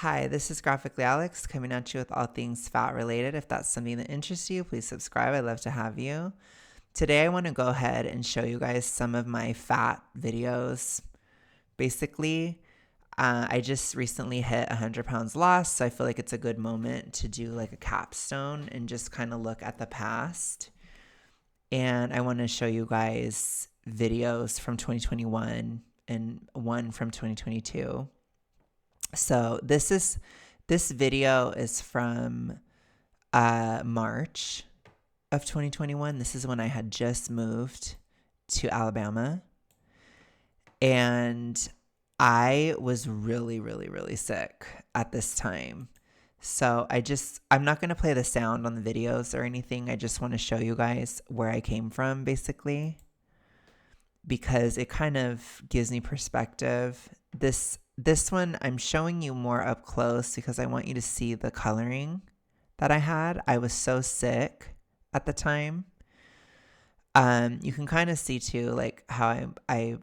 Hi, this is Graphically Alex coming at you with all things fat related. If that's something that interests you, please subscribe. I'd love to have you. Today, I want to go ahead and show you guys some of my fat videos. Basically, I just recently hit 100 pounds lost, so I feel like it's a good moment to do like a capstone and just kind of look at the past. And I want to show you guys videos from 2021 and one from 2022. So this video is from March of 2021. This is when I had just moved to Alabama, and I was really, really, really sick at this time. So I'm not going to play the sound on the videos or anything. I just want to show you guys where I came from, basically, because it kind of gives me perspective. This one I'm showing you more up close because I want you to see the coloring that I had. I was so sick at the time. You can kind of see too, like how I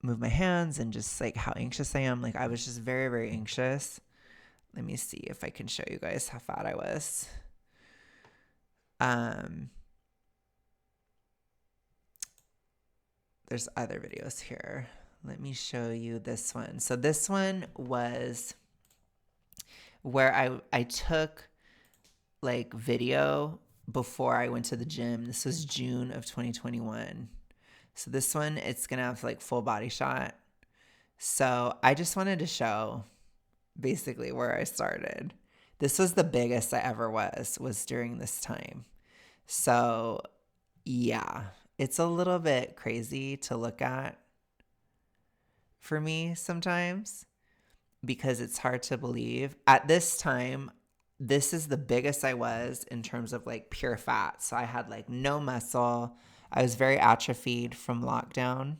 move my hands and just like how anxious I am. Like I was just very, very anxious. Let me see if I can show you guys how fat I was. There's other videos here. Let me show you this one. So this one was where I took like video before I went to the gym. This was June of 2021. So this one, it's going to have like full body shot. So I just wanted to show basically where I started. This was the biggest I ever was during this time. So yeah, it's a little bit crazy to look at for me sometimes because it's hard to believe. At this time, this is the biggest I was in terms of like pure fat. So I had like no muscle. I was very atrophied from lockdown.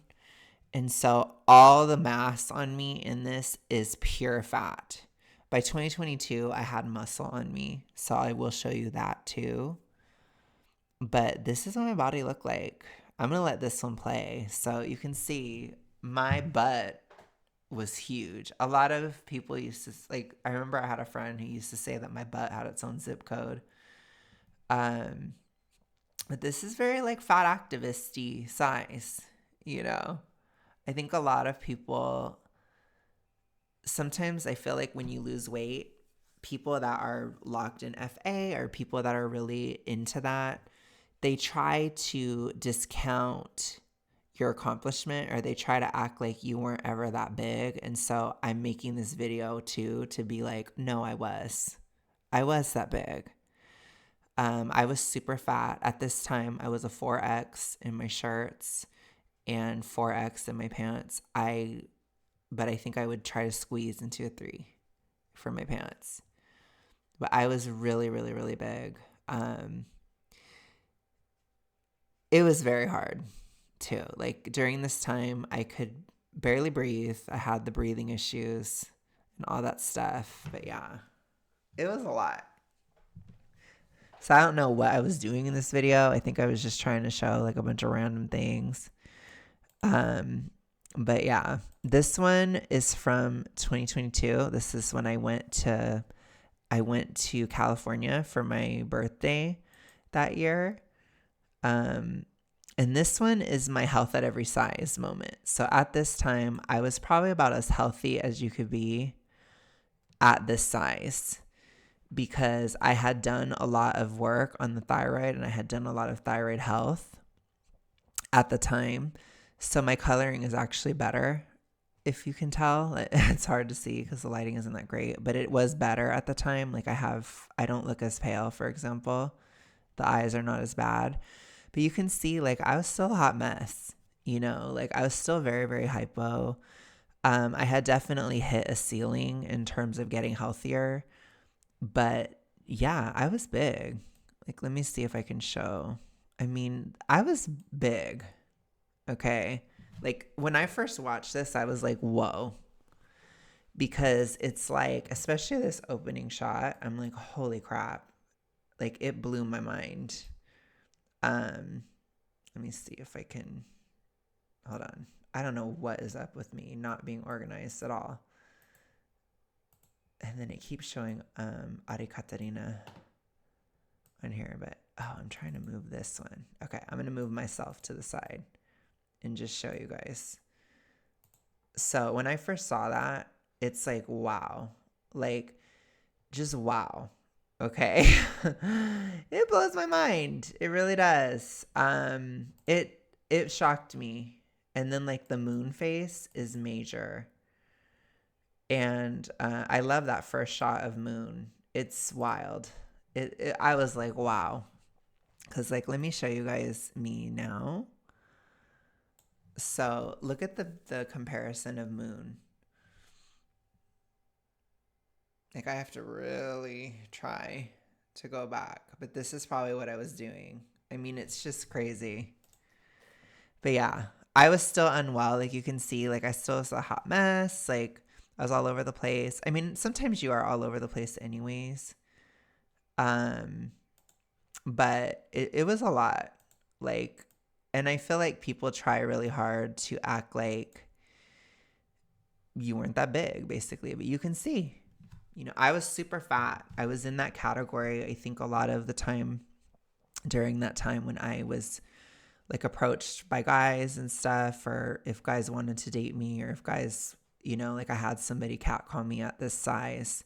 And so all the mass on me in this is pure fat. By 2022, I had muscle on me. So I will show you that too. But this is what my body looked like. I'm going to let this one play so you can see my butt was huge. A lot of people used to, like, I remember I had a friend who used to say that my butt had its own zip code. But this is very like fat activist-y size, you know? I think a lot of people, sometimes I feel like when you lose weight, people that are locked in FA or people that are really into that, they try to discount your accomplishment or they try to act like you weren't ever that big. And so I'm making this video too to be like, no, I was that big. I was super fat at this time. I was a 4X in my shirts and 4X in my pants. But I think I would try to squeeze into a 3 for my pants. But I was really, really, really big. It was very hard too. Like during this time, I could barely breathe. I had the breathing issues and all that stuff. But yeah, it was a lot. So I don't know what I was doing in this video. I think I was just trying to show like a bunch of random things. But yeah, this one is from 2022. This is when I went to California for my birthday that year. And this one is my health at every size moment. So at this time, I was probably about as healthy as you could be at this size because I had done a lot of work on the thyroid and I had done a lot of thyroid health at the time. So my coloring is actually better, if you can tell. It's hard to see because the lighting isn't that great, but it was better at the time. Like I don't look as pale, for example. The eyes are not as bad. But you can see, like, I was still a hot mess, you know? Like, I was still very, very hypo. I had definitely hit a ceiling in terms of getting healthier. But, yeah, I was big. Like, let me see if I can show. I mean, I was big, okay? Like, when I first watched this, I was like, whoa. Because it's like, especially this opening shot, I'm like, holy crap. Like, it blew my mind. Let me see if I can, hold on. I don't know what is up with me not being organized at all. And then it keeps showing Ari Katarina on here, but I'm trying to move this one. Okay, I'm gonna move myself to the side and just show you guys. So when I first saw that, it's like, wow, like just wow. Okay. It blows my mind. It really does. It shocked me. And then like the moon face is major. And I love that first shot of moon. It's wild. I was like, wow. Cause like let me show you guys me now. So look at the comparison of moon. Like I have to really try to go back, but this is probably what I was doing. I mean, it's just crazy. But yeah, I was still unwell. Like you can see, like I still was a hot mess. Like I was all over the place. I mean, sometimes you are all over the place anyways. But it was a lot. Like, and I feel like people try really hard to act like you weren't that big, basically. But you can see, I was super fat. I was in that category, I think, a lot of the time during that time when I was like approached by guys and stuff, or if guys wanted to date me, or if guys, like I had somebody catcall me at this size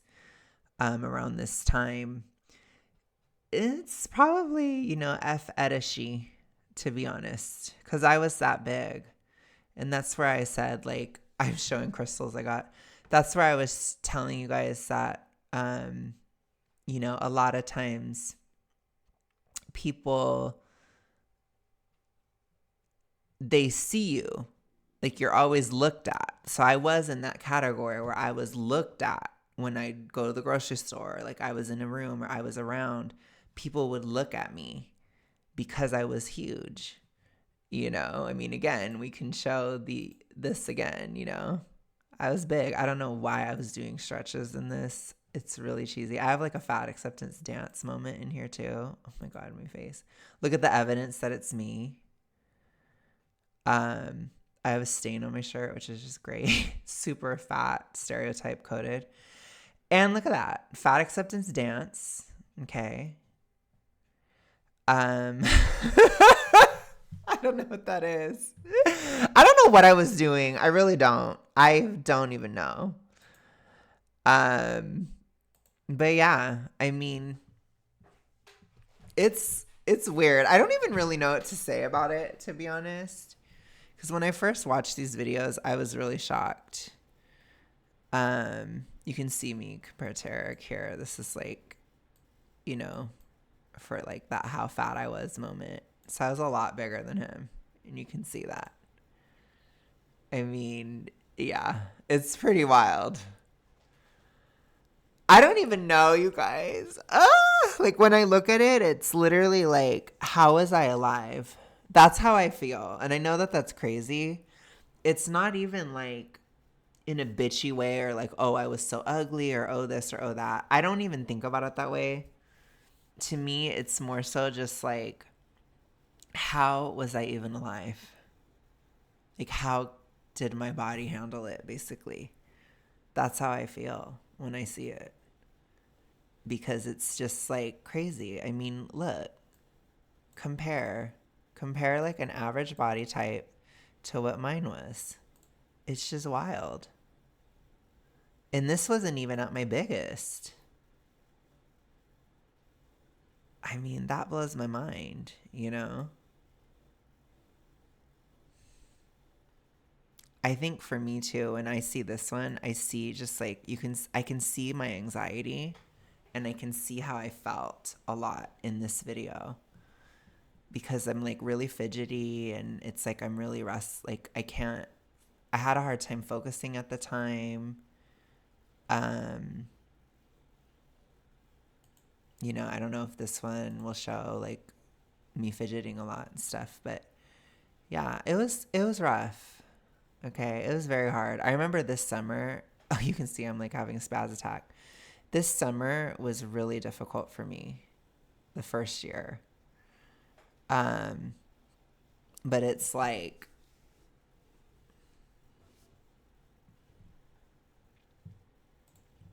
around this time. It's probably, F etishy, to be honest, because I was that big. And that's where I said, like, I'm showing crystals I got. That's where I was telling you guys that, a lot of times people, they see you, like you're always looked at. So I was in that category where I was looked at when I go to the grocery store, like I was in a room or I was around, people would look at me because I was huge. I mean, again, we can show this again, I was big. I don't know why I was doing stretches in this. It's really cheesy. I have like a fat acceptance dance moment in here too. Oh my God, my face. Look at the evidence that it's me. I have a stain on my shirt, which is just great. Super fat, stereotype coded. And look at that. Fat acceptance dance. Okay. I don't know what that is. I don't know what I was doing. I really don't. I don't even know. But yeah, I mean, it's weird. I don't even really know what to say about it, to be honest. Because when I first watched these videos, I was really shocked. You can see me compared to Eric here. This is like, for like that how fat I was moment. So I was a lot bigger than him. And you can see that. I mean, yeah, it's pretty wild. I don't even know, you guys. Like when I look at it, it's literally like, how was I alive? That's how I feel. And I know that that's crazy. It's not even like in a bitchy way or like, oh, I was so ugly or oh, this or oh, that. I don't even think about it that way. To me, it's more so just like, how was I even alive? Like, how did my body handle it, basically? That's how I feel when I see it. Because it's just like crazy. I mean, look, compare like an average body type to what mine was. It's just wild. And this wasn't even at my biggest. I mean, that blows my mind, I think for me too, when I see this one, I see just like I can see my anxiety and I can see how I felt a lot in this video because I'm like really fidgety and it's like I'm really like I had a hard time focusing at the time. I don't know if this one will show like me fidgeting a lot and stuff, but yeah, it was rough. Okay, it was very hard. I remember this summer, oh, you can see I'm like having a spaz attack. This summer was really difficult for me, the first year. But it's like,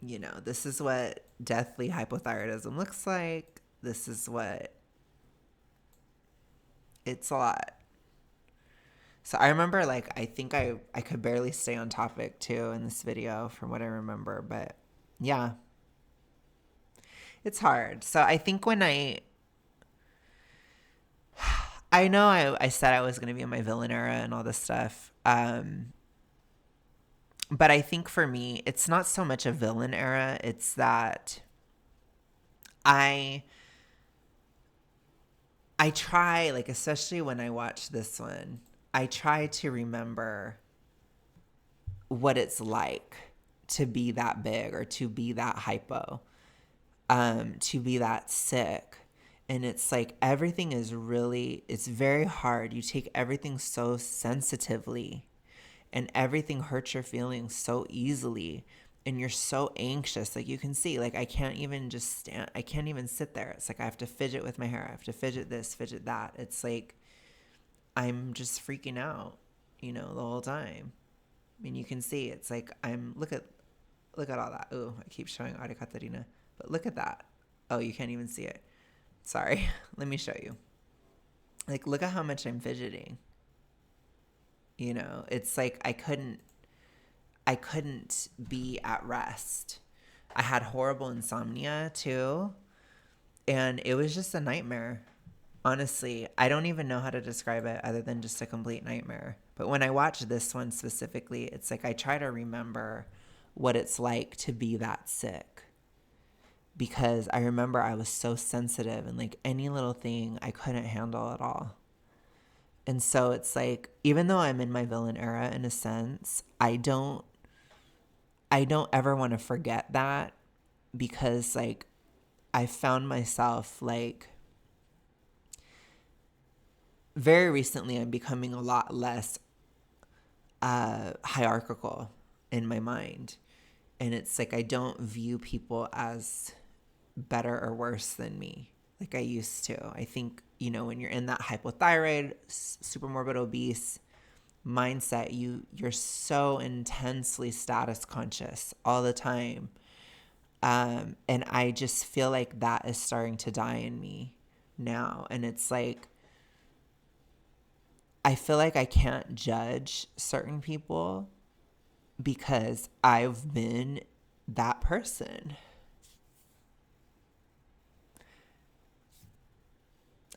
this is what deathly hypothyroidism looks like. This is what it's a lot. So I remember, like, I think I could barely stay on topic too in this video from what I remember. But yeah, it's hard. So I think when I know I said I was going to be in my villain era and all this stuff. But I think for me, it's not so much a villain era. It's that I try, like, especially when I watch this one, I try to remember what it's like to be that big or to be that hypo, to be that sick. And it's like everything is really, it's very hard. You take everything so sensitively and everything hurts your feelings so easily. And you're so anxious. Like, you can see, like, I can't even just stand. I can't even sit there. It's like I have to fidget with my hair. I have to fidget this, fidget that. It's like I'm just freaking out, the whole time. I mean, you can see it's like look at all that. Ooh, I keep showing Ari Katarina. But look at that. Oh, you can't even see it. Sorry. Let me show you. Like, look at how much I'm fidgeting. It's like I couldn't be at rest. I had horrible insomnia too, and it was just a nightmare. Honestly, I don't even know how to describe it other than just a complete nightmare. But when I watch this one specifically, it's like I try to remember what it's like to be that sick. Because I remember I was so sensitive and, like, any little thing I couldn't handle at all. And so it's like, even though I'm in my villain era in a sense, I don't ever want to forget that, because, like, I found myself, like, very recently I'm becoming a lot less hierarchical in my mind. And it's like I don't view people as better or worse than me like I used to. I think, when you're in that hypothyroid, super morbid obese mindset, you're so intensely status conscious all the time. And I just feel like that is starting to die in me now. And it's like, I feel like I can't judge certain people because I've been that person.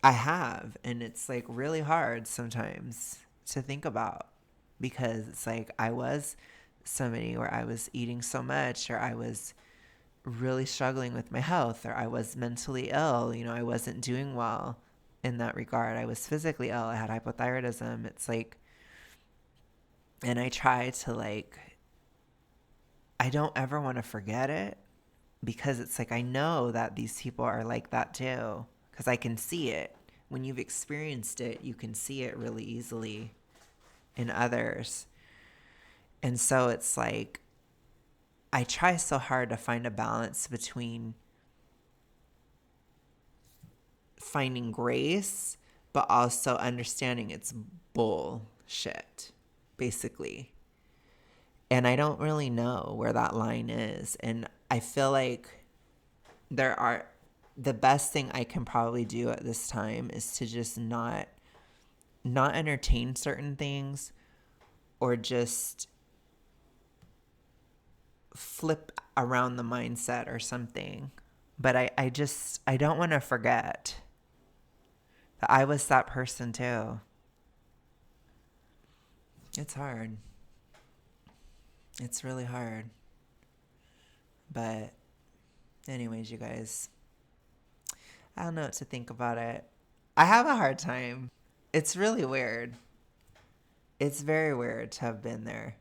I have. And it's like really hard sometimes to think about, because it's like I was somebody where I was eating so much, or I was really struggling with my health, or I was mentally ill. I wasn't doing well in that regard. I was physically ill. I had hypothyroidism. It's like, and I try to, like, I don't ever want to forget it, because it's like I know that these people are like that too, because I can see it. When you've experienced it, you can see it really easily in others. And so it's like I try so hard to find a balance between finding grace, but also understanding it's bullshit, basically. And I don't really know where that line is. And I feel like the best thing I can probably do at this time is to just not entertain certain things, or just flip around the mindset or something. But I don't want to forget that I was that person too. It's hard. It's really hard. But anyways, you guys, I don't know what to think about it. I have a hard time. It's really weird. It's very weird to have been there.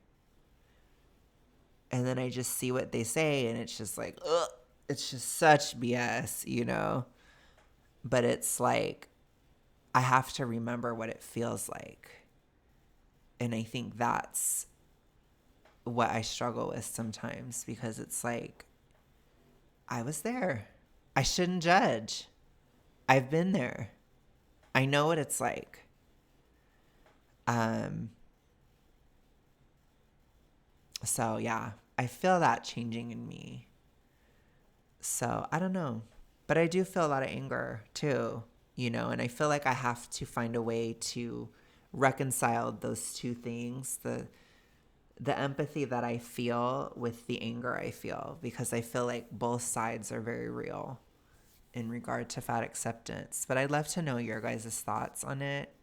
And then I just see what they say, and it's just like, ugh, it's just such BS. But it's like, I have to remember what it feels like. And I think that's what I struggle with sometimes, because it's like, I was there. I shouldn't judge. I've been there. I know what it's like. So yeah, I feel that changing in me. So I don't know. But I do feel a lot of anger too, and I feel like I have to find a way to reconcile those two things, the empathy that I feel with the anger I feel, because I feel like both sides are very real in regard to fat acceptance. But I'd love to know your guys' thoughts on it.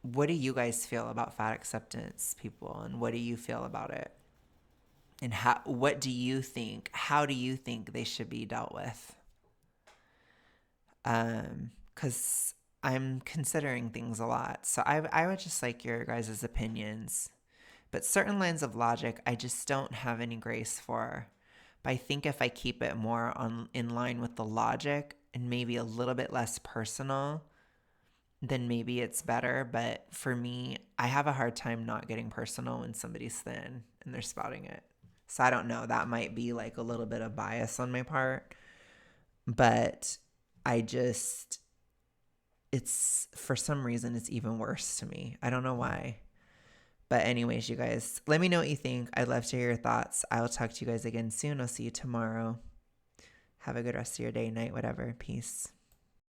What do you guys feel about fat acceptance, people, and what do you feel about it? And what do you think? How do you think they should be dealt with? Because I'm considering things a lot. So I would just like your guys' opinions. But certain lines of logic, I just don't have any grace for. But I think if I keep it more in line with the logic and maybe a little bit less personal, then maybe it's better. But for me, I have a hard time not getting personal when somebody's thin and they're spouting it. So I don't know. That might be like a little bit of bias on my part. But it's for some reason, it's even worse to me. I don't know why. But anyways, you guys, let me know what you think. I'd love to hear your thoughts. I'll talk to you guys again soon. I'll see you tomorrow. Have a good rest of your day, night, whatever. Peace.